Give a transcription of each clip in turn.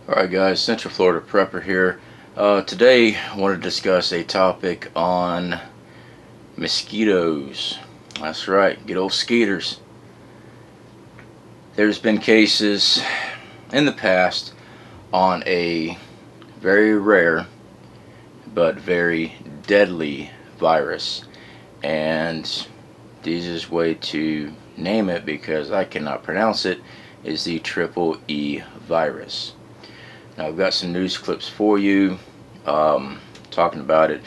Alright guys, Central Florida Prepper here. Today I want to discuss a topic on mosquitoes. That's right, good old skeeters. There's been cases in the past on a very rare but very deadly virus, and the easiest way to name it, because I cannot pronounce it, is the triple E virus. Now I've got some news clips for you talking about it.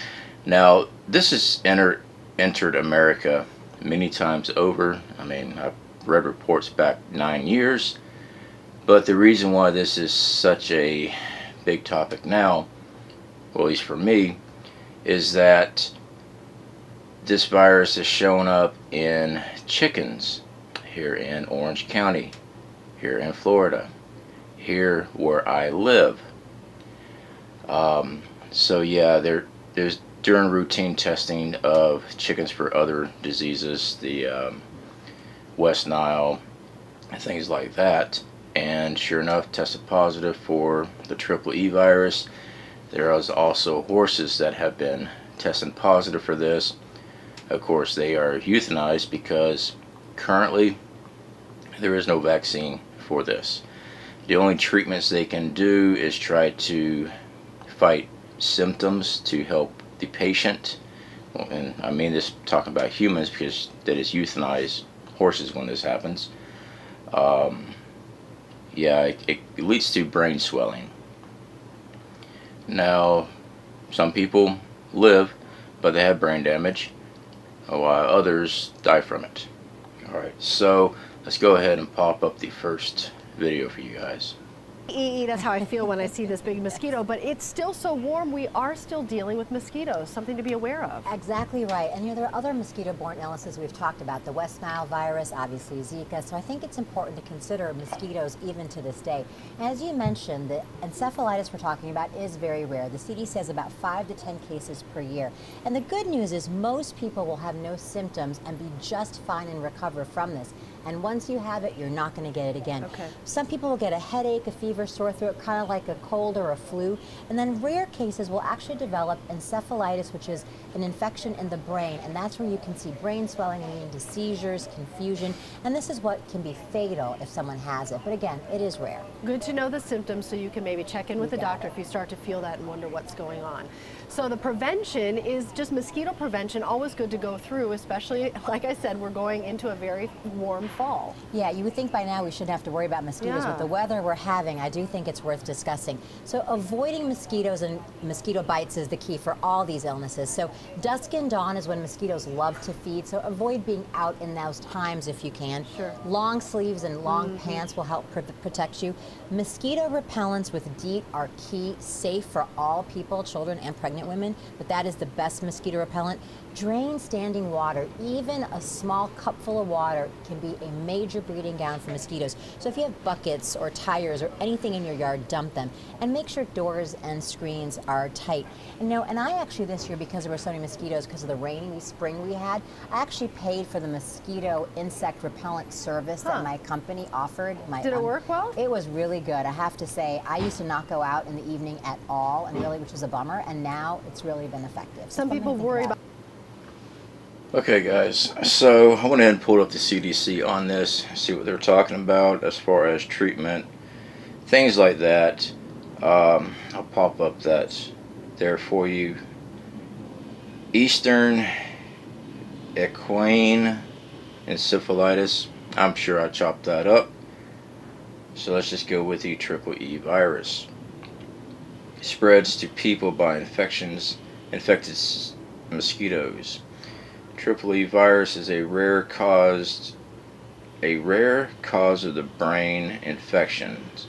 Now this has entered America many times over. I mean, I've read reports back 9 years, but the reason why this is such a big topic now, well, at least for me, is that this virus has shown up in chickens here in Orange County, here in Florida, here where I live. So yeah, there's during routine testing of chickens for other diseases, the West Nile and things like that, and sure enough tested positive for the triple E virus. There is also horses that have been testing positive for this. Of course, they are euthanized because currently there is no vaccine for this. The only treatments they can do is try to fight symptoms to help the patient. And I mean this talking about humans, because that is euthanize horses when this happens. Yeah, it leads to brain swelling. Now, some people live, but they have brain damage, while others die from it. Alright, so let's go ahead and pop up the first video for you guys. That's how I feel when I see this big mosquito, but it's still so warm. We are still dealing with mosquitoes, something to be aware of. Exactly right. And there are other mosquito-borne illnesses we've talked about, the West Nile virus, obviously Zika. So I think it's important to consider mosquitoes even to this day. And as you mentioned, the encephalitis we're talking about is very rare. The CDC says about 5 to 10 cases per year. And the good news is most people will have no symptoms and be just fine and recover from this. And once you have it, you're not going to get it again. Okay. Some people will get a headache, a fever, sore throat, kind of like a cold or a flu. And then rare cases will actually develop encephalitis, which is an infection in the brain. And that's where you can see brain swelling leading to seizures, confusion. And this is what can be fatal if someone has it. But again, it is rare. Good to know the symptoms so you can maybe check in with the doctor if you start to feel that and wonder what's going on. So the prevention is just mosquito prevention, always good to go through, especially, like I said, we're going into a very warm fall. Yeah, you would think by now we shouldn't have to worry about mosquitoes. With the weather we're having, I do think it's worth discussing. So avoiding mosquitoes and mosquito bites is the key for all these illnesses. So dusk and dawn is when mosquitoes love to feed, so avoid being out in those times if you can. Sure. Long sleeves and long pants will help protect you. Mosquito repellents with DEET are key, safe for all people, children and pregnant women, but that is the best mosquito repellent. Drain standing water. Even a small cupful of water can be a major breeding ground for mosquitoes. So if you have buckets or tires or anything in your yard, dump them. And make sure doors and screens are tight. And I actually this year, because there were so many mosquitoes because of the rainy spring we had, I actually paid for the mosquito insect repellent service that my company offered. Did it work well? It was really good. I have to say, I used to not go out in the evening at all, and really, which was a bummer, and now it's really been effective. Some people worry about. Okay guys, so I went ahead and pulled up the CDC on this, see what they're talking about as far as treatment, things like that. I'll pop up that there for you. Eastern Equine Encephalitis. I'm sure I chopped that up. So let's just go with the triple E virus. It spreads to people by infected mosquitoes. Triple E virus is a rare cause of the brain infections.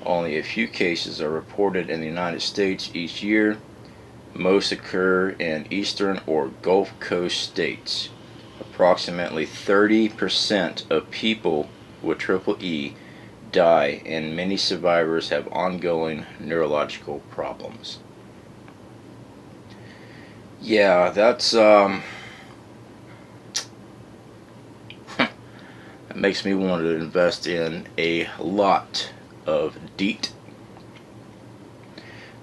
Only a few cases are reported in the United States each year. Most occur in eastern or Gulf Coast states. Approximately 30% of people with triple E die, and many survivors have ongoing neurological problems. Yeah, that's it makes me want to invest in a lot of DEET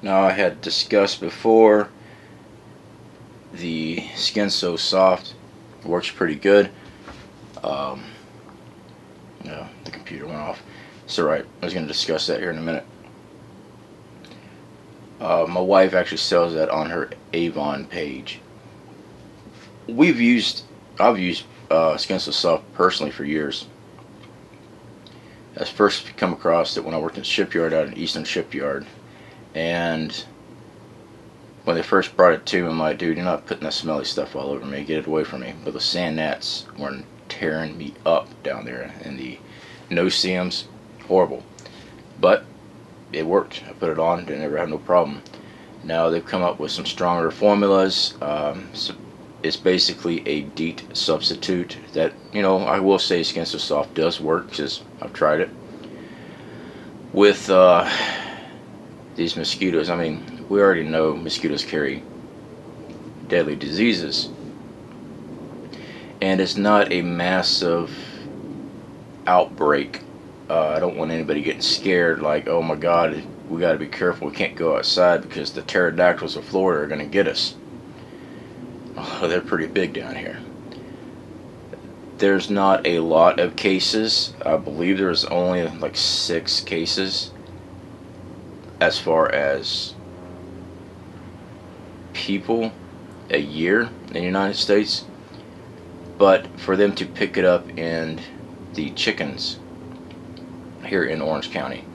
Now, I had discussed before the Skin So Soft works pretty good. Um, no, the computer went off. It's alright. I was going to discuss that here in a minute. My wife actually sells that on her Avon page. I've used Skin So Soft personally for years. I first come across it when I worked in the shipyard out in Eastern Shipyard, and when they first brought it to me, I'm like, dude, you're not putting that smelly stuff all over me. Get it away from me. But the sand gnats were tearing me up down there, and the no-see-ums, horrible. But it worked. I put it on, didn't ever have no problem. Now they've come up with some stronger formulas. So it's basically a DEET substitute that, you know, I will say Skin So Soft does work because I've tried it. With these mosquitoes, I mean, we already know mosquitoes carry deadly diseases. And it's not a massive outbreak. I don't want anybody getting scared like, oh my God, we got to be careful. We can't go outside because the pterodactyls of Florida are going to get us. Oh, they're pretty big down here. There's not a lot of cases. I believe there's only like 6 cases as far as people a year in the United States. But for them to pick it up in the chickens here in Orange County.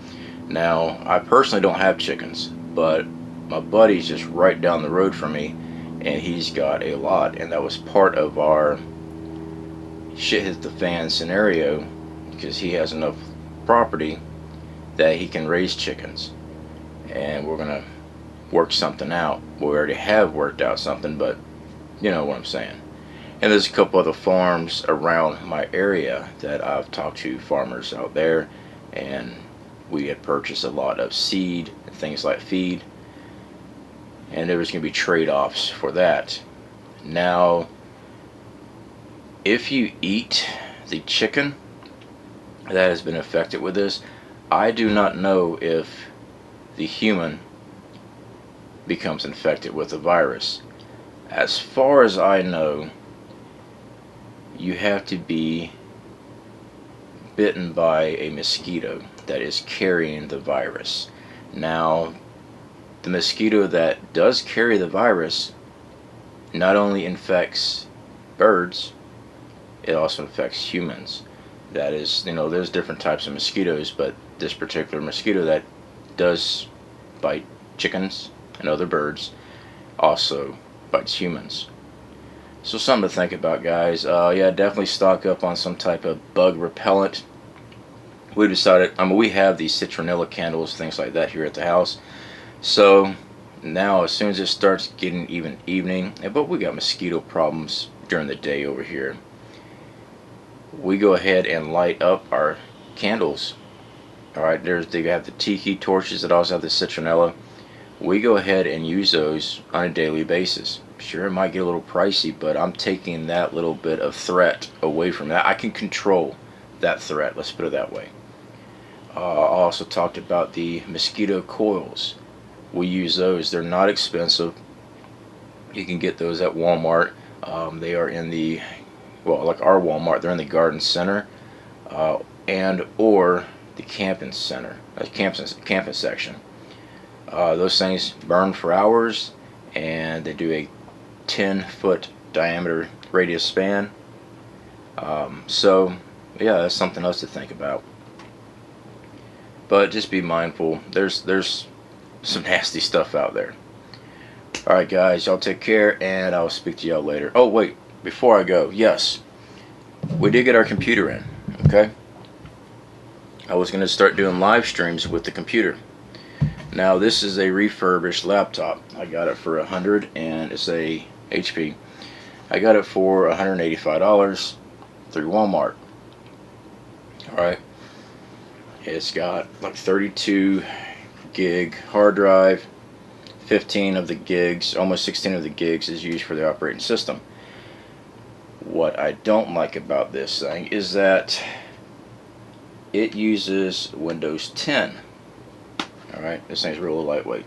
Now, I personally don't have chickens, but my buddy's just right down the road from me, and he's got a lot, and that was part of our shit hit the fan scenario, because he has enough property that he can raise chickens, and we're gonna work something out. We already have worked out something, but you know what I'm saying. And there's a couple other farms around my area that I've talked to farmers out there, and we had purchased a lot of seed and things like feed, and there was going to be trade-offs for that. Now, if you eat the chicken that has been affected with this, I do not know if the human becomes infected with the virus. As far as I know, you have to be bitten by a mosquito that is carrying the virus. Now, the mosquito that does carry the virus not only infects birds, it also infects humans. That is, you know, there's different types of mosquitoes, but this particular mosquito that does bite chickens and other birds also bites humans. So something to think about, guys. Yeah, definitely stock up on some type of bug repellent. We decided, I mean, we have these citronella candles, things like that here at the house. So now as soon as it starts getting even evening, but we got mosquito problems during the day over here, we go ahead and light up our candles. Alright, they have the tiki torches that also have the citronella. We go ahead and use those on a daily basis. Sure, it might get a little pricey, but I'm taking that little bit of threat away from that. I can control that threat, let's put it that way. I also talked about the mosquito coils. We use those. They're not expensive. You can get those at Walmart. They are in the, well, like our Walmart, they're in the garden center and or the camping center, camping section. Those things burn for hours, and they do a 10-foot diameter radius span. So yeah, that's something else to think about. But just be mindful. There's some nasty stuff out there. Alright guys, y'all take care, and I'll speak to y'all later. Oh wait, before I go, yes, we did get our computer in, okay? I was going to start doing live streams with the computer. Now this is a refurbished laptop. I got it for $100, and it's a HP. I got it for $185 through Walmart. Alright. It's got like 32 gig hard drive. 15 of the gigs, almost 16 of the gigs is used for the operating system. What I don't like about this thing is that it uses Windows 10. Alright, this thing's really lightweight.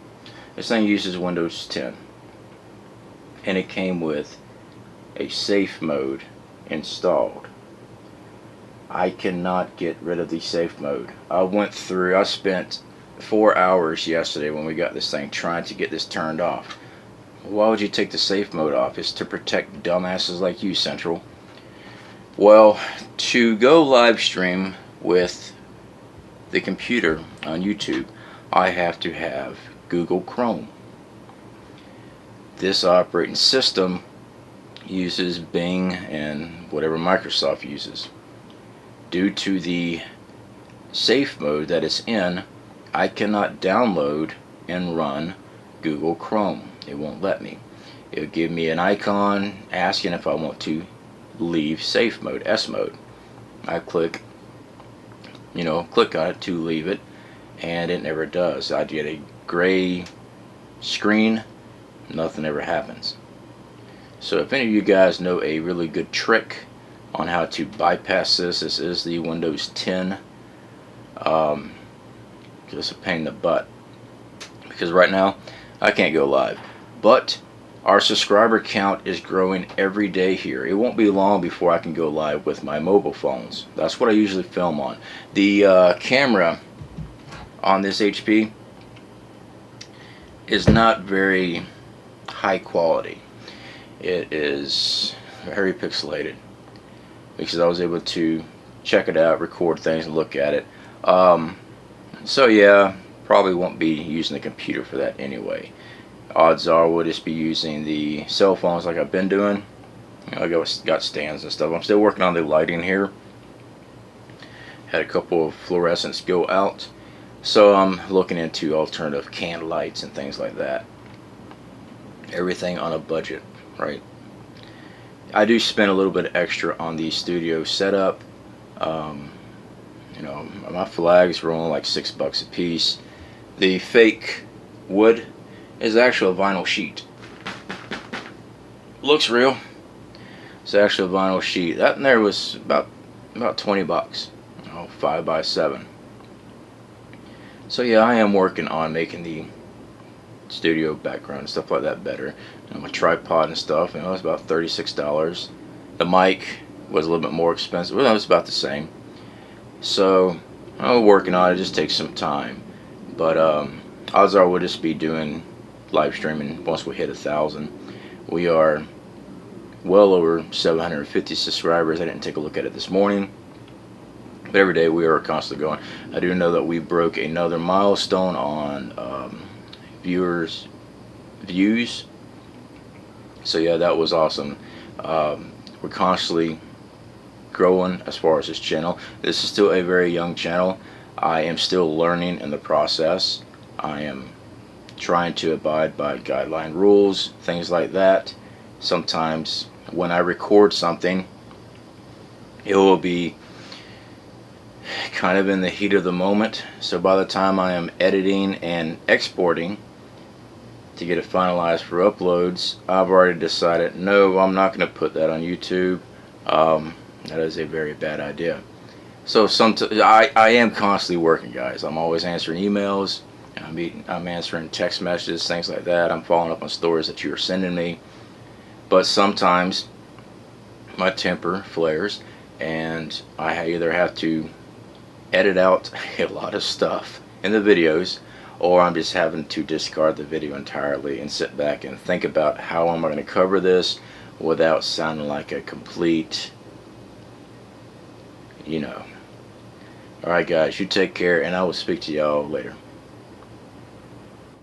This thing uses Windows 10, and it came with a safe mode installed. I cannot get rid of the safe mode. I spent 4 hours yesterday when we got this thing trying to get this turned off. Why would you take the safe mode off? It's to protect dumbasses like you, Central. Well, to go live stream with the computer on YouTube, I have to have Google Chrome. This operating system uses Bing and whatever Microsoft uses. Due to the safe mode that it's in, I cannot download and run Google Chrome. It won't let me. It'll give me an icon asking if I want to leave safe mode, S mode. I click on it to leave it, and it never does. I get a gray screen, nothing ever happens. So if any of you guys know a really good trick on how to bypass this is the Windows 10. It's a pain in the butt, because right now I can't go live, but our subscriber count is growing every day here. It won't be long before I can go live with my mobile phones. That's what I usually film on. The camera on this HP is not very high quality. It is very pixelated, because I was able to check it out, record things, and look at it. So yeah, probably won't be using the computer for that anyway. Odds are we'll just be using the cell phones like I've been doing. I got stands and stuff. I'm still working on the lighting here. Had a couple of fluorescents go out, so I'm looking into alternative canned lights and things like that. Everything on a budget, right? I do spend a little bit extra on the studio setup. My flags were only like $6 a piece. The fake wood is actually a vinyl sheet. Looks real. It's actually a vinyl sheet. That in there was about $20. 5x7. So yeah, I am working on making the studio background and stuff like that better. My tripod and stuff, it was about $36. The mic was a little bit more expensive. Well, it was about the same. So I'm working on it. It just takes some time, but odds are we'll just be doing live streaming once we hit 1,000. We are well over 750 subscribers. I didn't take a look at it this morning, but every day we are constantly going. I do know that we broke another milestone on views. So yeah, that was awesome. We're constantly growing as far as this channel. This is still a very young channel. I am still learning in the process. I am trying to abide by guideline rules, things like that. Sometimes when I record something, it will be kind of in the heat of the moment, so by the time I am editing and exporting to get it finalized for uploads, I've already decided, no, I'm not going to put that on YouTube. That is a very bad idea. So I am constantly working, guys. I'm always answering emails. I'm answering text messages, things like that. I'm following up on stories that you are sending me. But sometimes my temper flares, and I either have to edit out a lot of stuff in the videos, or I'm just having to discard the video entirely and sit back and think about how am I going to cover this without sounding like a complete, Alright guys, you take care, and I will speak to y'all later.